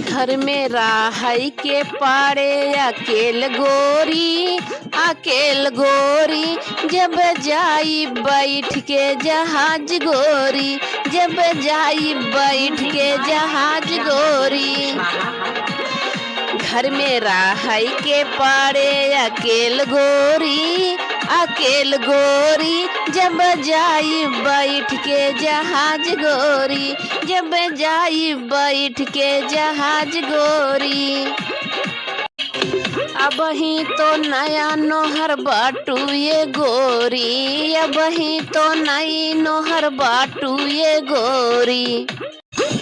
घर में राहई के पाड़े अकेल गोरी जब जाई बैठ के जहाज गोरी, जब जाई बैठ के जहाज गोरी। घर में राहई के पाड़े अकेल गोरी जब जाई बैठ के जहाज गोरी, जब जाई बैठ के जहाज गोरी। अब ही तो नया नोहर बाटू ये गोरी, अब ही तो नई नोहर बाटू ये गोरी,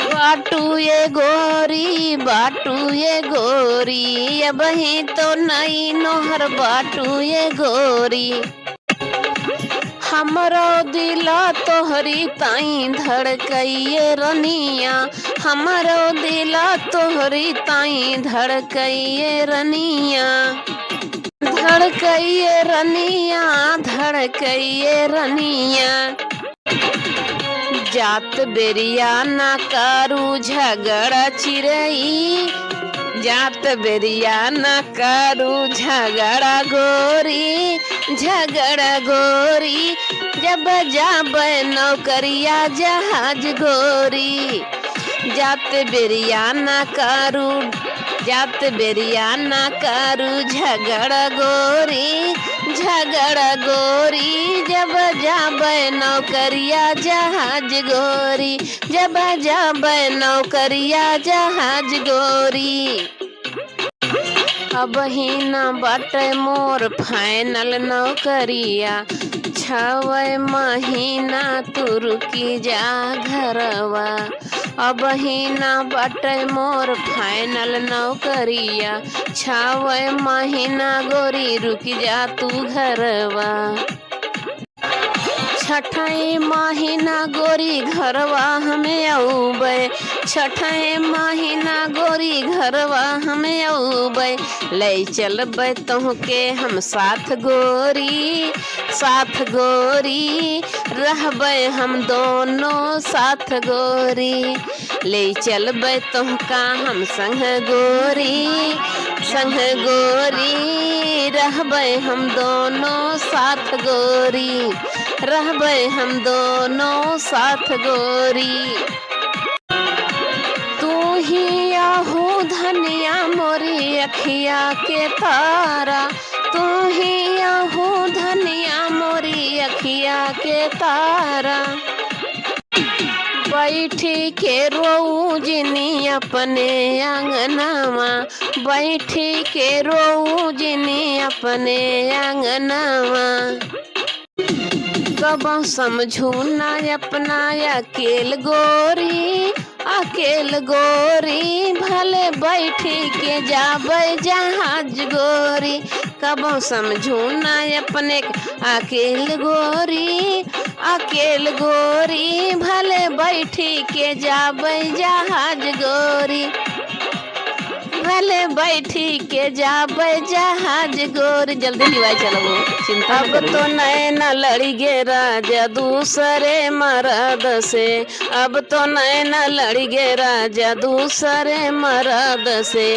बाटू ये गोरी, बाटू ये गोरी। अब ही तो नई नोहर बाटू ये गोरी। हमरो दिला तोहरी ताई धड़कइये रनिया, हमरो दिला तोहरी ताई धड़कइये रनिया, धड़कइये रनिया, धड़कइये रनिया। जात बेरिया ना करू झगड़ा चिरई, जात बेरिया न करू झगड़ा गोरी, झगड़ा गोरी जब जाब नौकरिया जहाज गोरी। जात बेरिया न करू, जात बेरिया न करू झगड़ा गोरी, झगड़ा गोरी जब जाब नौकरिया जहाज गोरी, जब जाब नौकरिया जहाज गोरी। अब ही न बाटे मोर फाइनल नौकरिया, 6 महीना तू रुकी जा घरवा। अब ही न बाटे मोर फाइनल नौकरिया, 6 महीना गोरी रुकी जा तू घरवा। 6ठे महीना गोरी घरवा हमें औबे, 6ठे महीना गोरी घरवा हमें औबे। ले चलबे तोहके हम साथ गोरी, साथ गोरी रहबे हम दोनों साथ गोरी। ले चलबे तोहका हम संग गोरी, संग गोरी रहबे हम दोनों साथ गोरी, रहबे हम दोनों साथ गोरी। तू ही आहू धनिया मोरी अखिया के तारा, तू ही आहू धनिया मोरी अखिया के तारा। बैठी के रोऊ जिनी अपने आंगनावा, बैठी के रोऊ जिनी अपने आंगनावा। कब समझू ना अपना अकेल गोरी, अकेल गोरी भले बैठी के जाबे जहाज गोरी। कब समझू ना अपने अकेल गोरी, अकेल गोरी भले बैठी के जाबे जहाज गोरी, भले बैठी के जाबे जहाज गोरी। जल्दी लिवाई चलो चिंता। अब तो नैना लड़ी गे राजा दूसरे मर्द से, अब तो नैना लड़ी गे राजा दूसरे मर्द से,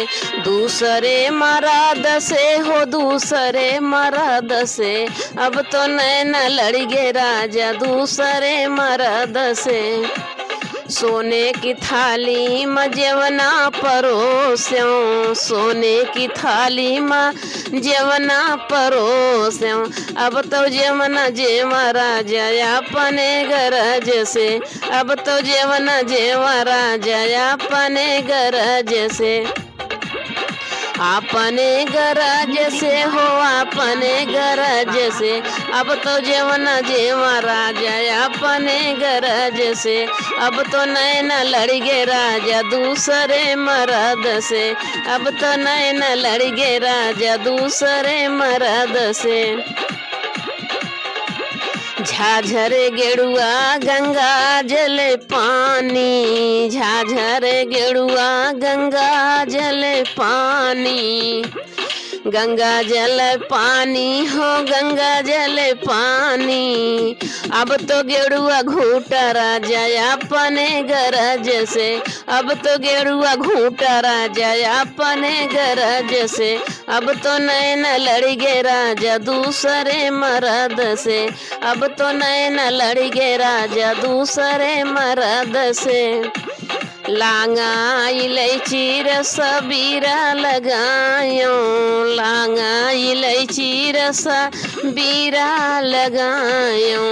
दूसरे मर्द से हो दूसरे मर्द से। अब तो नैना लड़ी गे राजा दूसरे मर्द से। सोने की थाली में जेवना परोस्यों, सोने की थाली में जेवना परोस्यों। अब तो जेवना जेवा राजा अपने गरज से, अब तो जेवना जेवा राजा अपने गरज से, अपने गरज से हो अपने गरज से। अब तो जेवना जेवा राजा अपने गरज से। अब तो नैना लड़ी गे राजा दूसरे मर्द से, अब तो नैना लड़ी गे राजा दूसरे मर्द से। झाझरे गेड़ुआ गंगा जल पानी, झाझरे गेड़ुआ गंगा जल पानी। गंगा जल पानी हो गंगा जल पानी, अब तो गेरुआ घूटा राजा अपने गरज से, अब तो गेरुआ घूटा राजा अपने गरज से, अब तो नैन लड़ गे राजा दूसरे मर्द से, अब तो नैन लड़ गे राजा दूसरे मर्द से। लांगा इलायची रस बीरा लगायो, लांगा इलायची रस बीरा लगायो,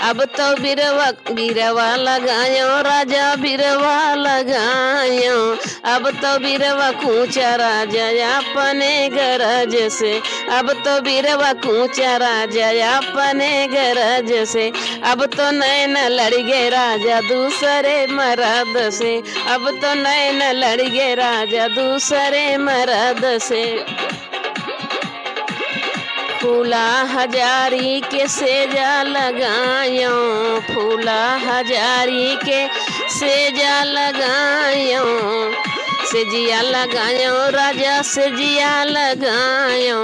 अब तो बिरवा लगायो राजा बिरवा लगायो, अब तो बिरवा कूचा राजा अपने गरज से, अब तो बिरवा कूचा राजा अपने गरज से, अब तो नैन लड़ गे राजा दूसरे मर्द से, अब तो नैन लड़ गे राजा दूसरे मर्द से। फूला हजारी के सेजा लगायो, फूला हजारी के सेजा लगायो, सेजिया लगायो राजा सेजिया लगायो,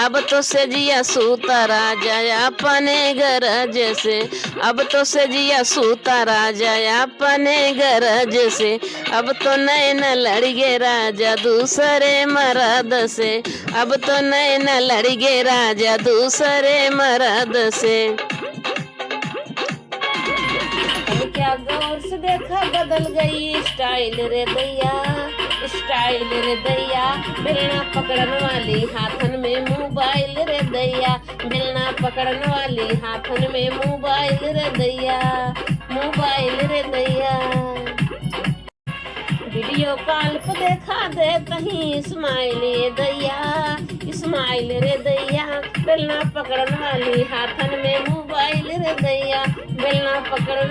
अब तो सेजिया सूता राजा अपने गरज से, अब तो सेजिया सूता राजा अपने गरज से, अब तो नैन लड़ गे राजा दूसरे मर्द से, अब तो नैन लड़ गे राजा दूसरे मर्द से। अब क्या गौर से देखा बदल गई स्टाइल रे दैया, स्टाइल रे दैया, बेलना पकड़न वाली हाथन में मोबाइल रे दैया, बेलना पकड़न वाली हाथन में मोबाइल रे दैया, मोबाइल रे दैया। वीडियो कॉल पे देखा दे कहीं स्माइल रे दैया, स्माइल रे दैया, बेलना पकड़न वाली हाथन में मोबाइल रे दैया, बेलना पकड़न